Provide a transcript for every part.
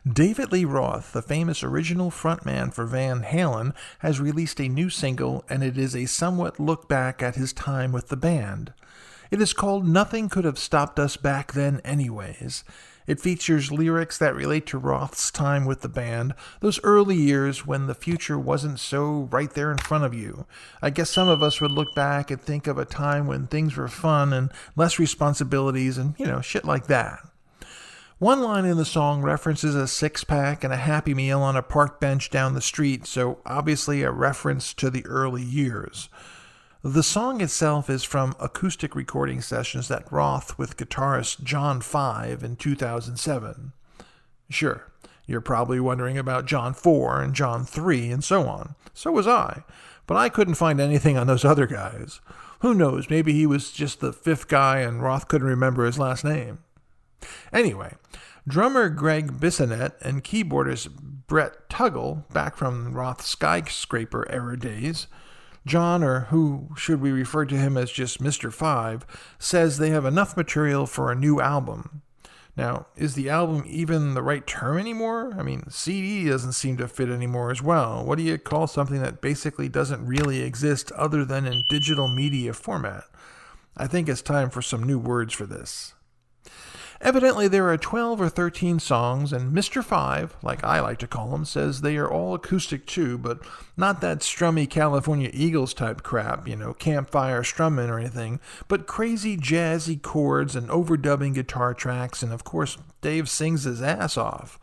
David Lee Roth, the famous original frontman for Van Halen, has released a new single, and it is a somewhat look back at his time with the band. It is called Nothing Could Have Stopped Us Back Then Anyways. It features lyrics that relate to Roth's time with the band, those early years when the future wasn't so right there in front of you. I guess some of us would look back and think of a time when things were fun and less responsibilities and, shit like that. One line in the song references a six-pack and a Happy Meal on a park bench down the street, so obviously a reference to the early years. The song itself is from acoustic recording sessions that Roth with guitarist John 5 in 2007. Sure, you're probably wondering about John 4 and John 3 and so on. So was I, but I couldn't find anything on those other guys. Who knows, maybe he was just the fifth guy and Roth couldn't remember his last name. Anyway, drummer Gregg Bissonette and keyboardist Brett Tuggle, back from Roth's Skyscraper-era days, John, or who should we refer to him as just Mr. 5, says they have enough material for a new album. Now, is the album even the right term anymore? I mean, CD doesn't seem to fit anymore as well. What do you call something that basically doesn't really exist other than in digital media format? I think it's time for some new words for this. Evidently, there are 12 or 13 songs, and Mr. 5, like I like to call him, says they are all acoustic too, but not that strummy California Eagles type crap, campfire strumming or anything, but crazy jazzy chords and overdubbing guitar tracks, and of course, Dave sings his ass off.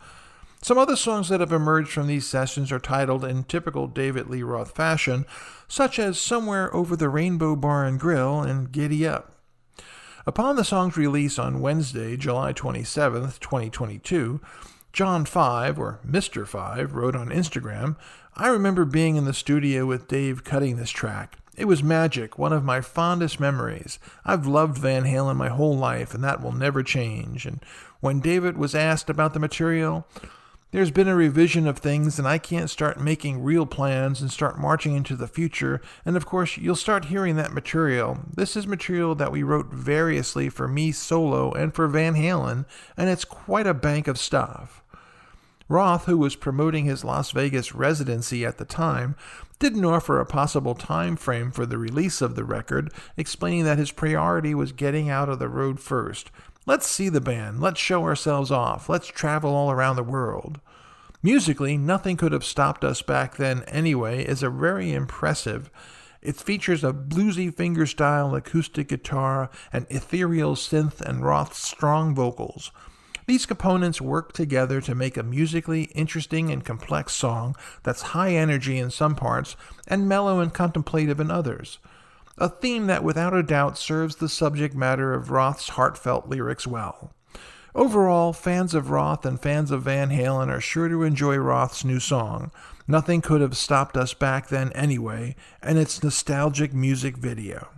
Some other songs that have emerged from these sessions are titled in typical David Lee Roth fashion, such as Somewhere Over the Rainbow Bar and Grill and Giddy Up. Upon the song's release on Wednesday, July 27, 2022, John 5, or Mr. 5, wrote on Instagram, "I remember being in the studio with Dave cutting this track. It was magic, one of my fondest memories. I've loved Van Halen my whole life, and that will never change. And when David was asked about the material, there's been a revision of things, and I can't start making real plans and start marching into the future. And of course, you'll start hearing that material. This is material that we wrote variously for me solo and for Van Halen, and it's quite a bank of stuff." Roth, who was promoting his Las Vegas residency at the time, didn't offer a possible time frame for the release of the record, explaining that his priority was getting out of the road first. Let's see the band. Let's show ourselves off. Let's travel all around the world. Musically, Nothing Could Have Stopped Us Back Then Anyway is a very impressive. It features a bluesy fingerstyle acoustic guitar, an ethereal synth, and Roth's strong vocals. These components work together to make a musically interesting and complex song that's high energy in some parts and mellow and contemplative in others. A theme that without a doubt serves the subject matter of Roth's heartfelt lyrics well. Overall, fans of Roth and fans of Van Halen are sure to enjoy Roth's new song, Nothing Could Have Stopped Us Back Then Anyway, and its nostalgic music video.